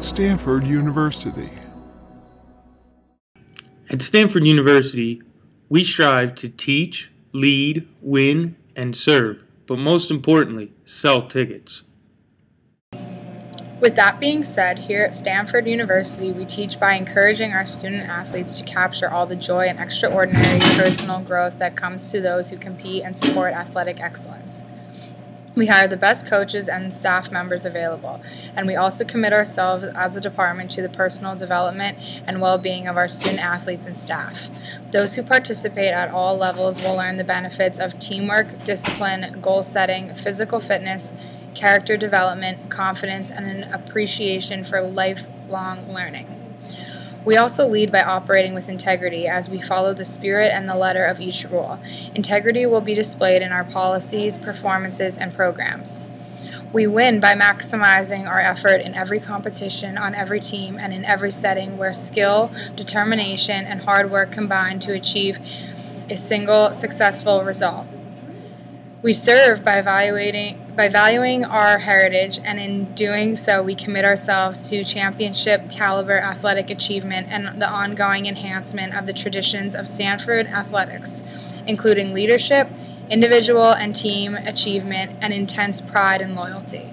at Stanford University. At Stanford University, we strive to teach, lead, win, and serve, but most importantly, sell tickets. With that being said, here at Stanford University, we teach by encouraging our student athletes to capture all the joy and extraordinary personal growth that comes to those who compete and support athletic excellence. We hire the best coaches and staff members available, and we also commit ourselves as a department to the personal development and well-being of our student athletes and staff. Those who participate at all levels will learn the benefits of teamwork, discipline, goal setting, physical fitness, character development, confidence, and an appreciation for lifelong learning. We also lead by operating with integrity as we follow the spirit and the letter of each rule. Integrity will be displayed in our policies, performances, and programs. We win by maximizing our effort in every competition, on every team, and in every setting where skill, determination, and hard work combine to achieve a single successful result. We serve by valuing our heritage, and in doing so we commit ourselves to championship caliber athletic achievement and the ongoing enhancement of the traditions of Stanford athletics, including leadership, individual and team achievement, and intense pride and loyalty.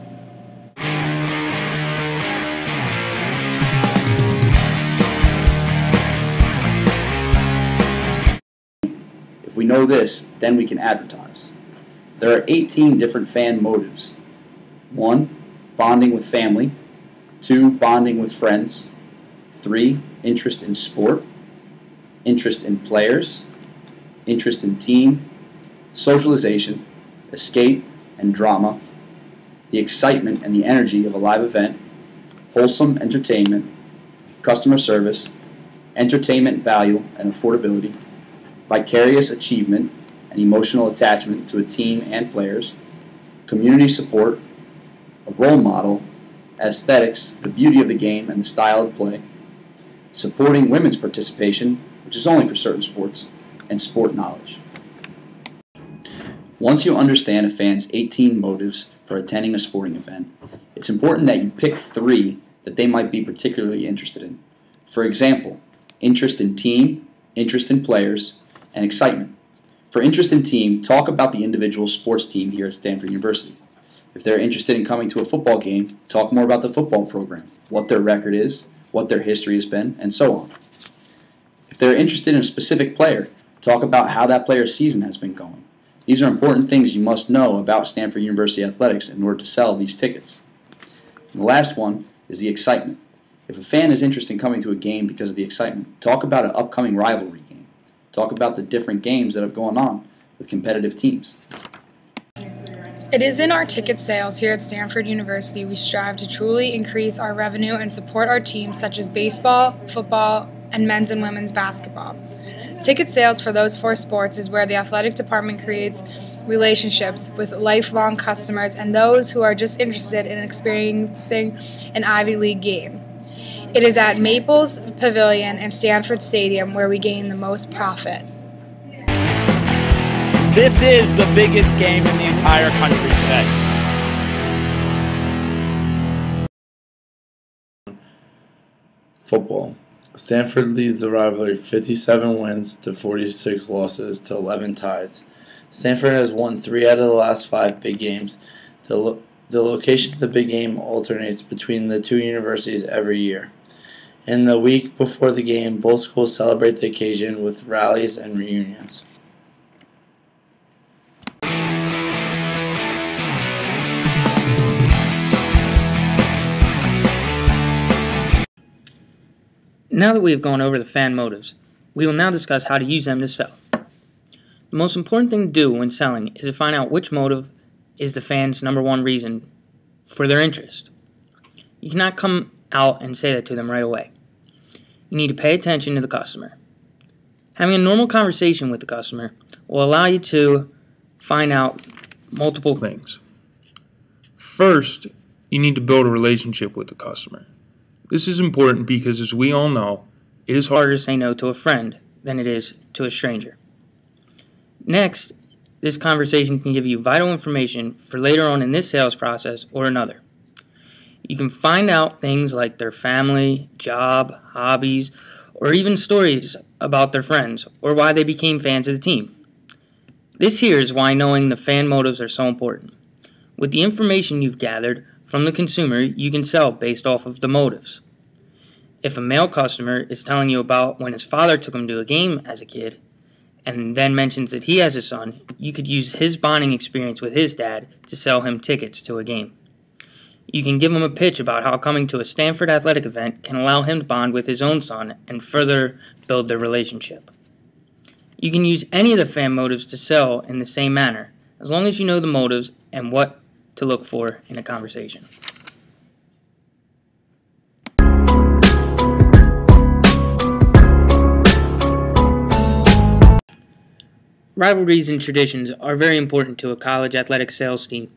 If we know this, then we can advertise. There are 18 different fan motives. 1. Bonding with family. 2. Bonding with friends. 3. Interest in sport. Interest in players. Interest in team. Socialization. Escape and drama. The excitement and the energy of a live event. Wholesome entertainment. Customer service. Entertainment value and affordability. Vicarious achievement and emotional attachment to a team and players, community support, a role model, aesthetics, the beauty of the game and the style of play, supporting women's participation, which is only for certain sports, and sport knowledge. Once you understand a fan's 18 motives for attending a sporting event, it's important that you pick 3 that they might be particularly interested in. For example, interest in team, interest in players, and excitement. For interest in team, talk about the individual sports team here at Stanford University. If they're interested in coming to a football game, talk more about the football program, what their record is, what their history has been, and so on. If they're interested in a specific player, talk about how that player's season has been going. These are important things you must know about Stanford University athletics in order to sell these tickets. And the last one is the excitement. If a fan is interested in coming to a game because of the excitement, talk about an upcoming rivalry game. Talk about the different games that have gone on with competitive teams. It is in our ticket sales here at Stanford University we strive to truly increase our revenue and support our teams such as baseball, football, and men's and women's basketball. Ticket sales for those 4 sports is where the athletic department creates relationships with lifelong customers and those who are just interested in experiencing an Ivy League game. It is at Maples Pavilion and Stanford Stadium where we gain the most profit. This is the biggest game in the entire country today. Football. Stanford leads the rivalry 57 wins to 46 losses to 11 ties. Stanford has won 3 out of the last 5 big games. The location of the big game alternates between the 2 universities every year. In the week before the game, both schools celebrate the occasion with rallies and reunions. Now that we have gone over the fan motives, we will now discuss how to use them to sell. The most important thing to do when selling is to find out which motive is the fan's #1 reason for their interest. You cannot come out and say that to them right away. You need to pay attention to the customer. Having a normal conversation with the customer will allow you to find out multiple things. First, you need to build a relationship with the customer. This is important because, as we all know, it is harder to say no to a friend than it is to a stranger. Next, this conversation can give you vital information for later on in this sales process or another. You can find out things like their family, job, hobbies, or even stories about their friends or why they became fans of the team. This here is why knowing the fan motives are so important. With the information you've gathered from the consumer, you can sell based off of the motives. If a male customer is telling you about when his father took him to a game as a kid, and then mentions that he has a son, you could use his bonding experience with his dad to sell him tickets to a game. You can give him a pitch about how coming to a Stanford athletic event can allow him to bond with his own son and further build their relationship. You can use any of the fan motives to sell in the same manner, as long as you know the motives and what to look for in a conversation. Rivalries and traditions are very important to a college athletic sales team.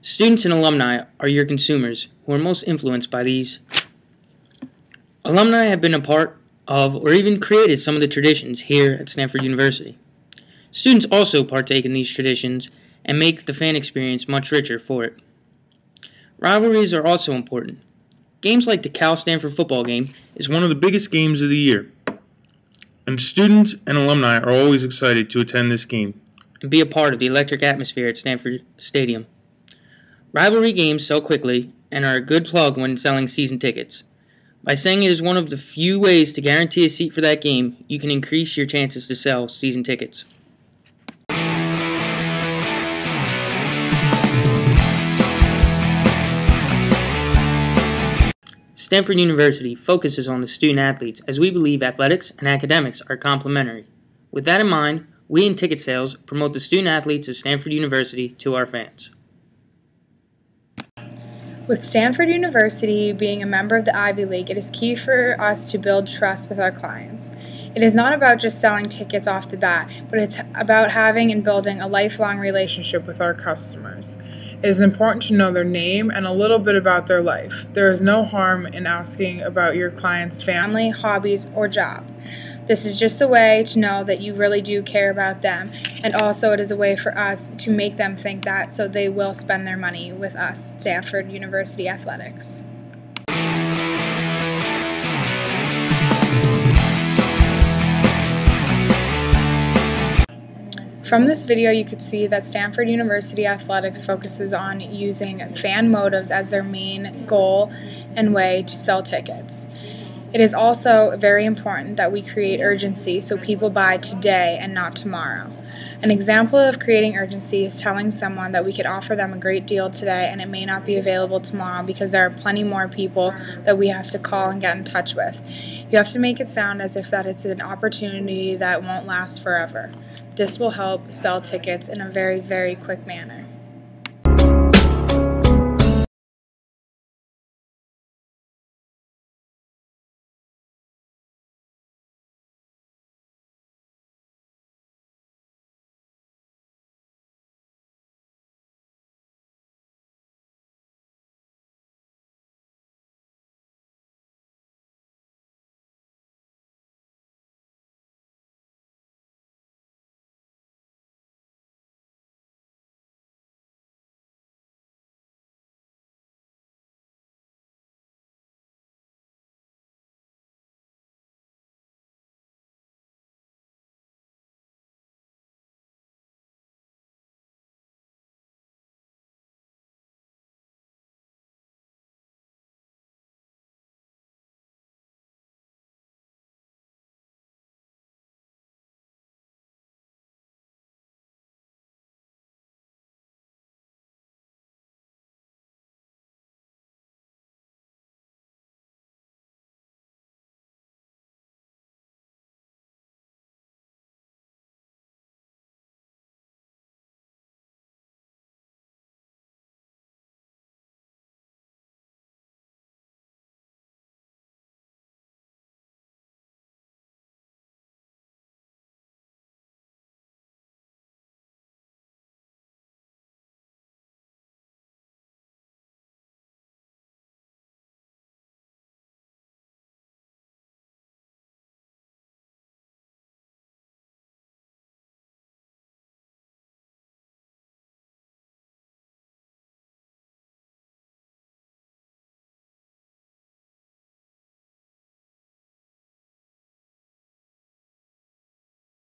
Students and alumni are your consumers who are most influenced by these. Alumni have been a part of or even created some of the traditions here at Stanford University. Students also partake in these traditions and make the fan experience much richer for it. Rivalries are also important. Games like the Cal-Stanford football game is one of the biggest games of the year, and students and alumni are always excited to attend this game and be a part of the electric atmosphere at Stanford Stadium. Rivalry games sell quickly and are a good plug when selling season tickets. By saying it is one of the few ways to guarantee a seat for that game, you can increase your chances to sell season tickets. Stanford University focuses on the student athletes as we believe athletics and academics are complementary. With that in mind, we in ticket sales promote the student athletes of Stanford University to our fans. With Stanford University being a member of the Ivy League, it is key for us to build trust with our clients. It is not about just selling tickets off the bat, but it's about having and building a lifelong relationship with our customers. It is important to know their name and a little bit about their life. There is no harm in asking about your client's family, hobbies, or job. This is just a way to know that you really do care about them, and also it is a way for us to make them think that, so they will spend their money with us, Stanford University Athletics. From this video, you could see that Stanford University Athletics focuses on using fan motives as their main goal and way to sell tickets. It is also very important that we create urgency so people buy today and not tomorrow. An example of creating urgency is telling someone that we could offer them a great deal today and it may not be available tomorrow because there are plenty more people that we have to call and get in touch with. You have to make it sound as if that it's an opportunity that won't last forever. This will help sell tickets in a very, very quick manner.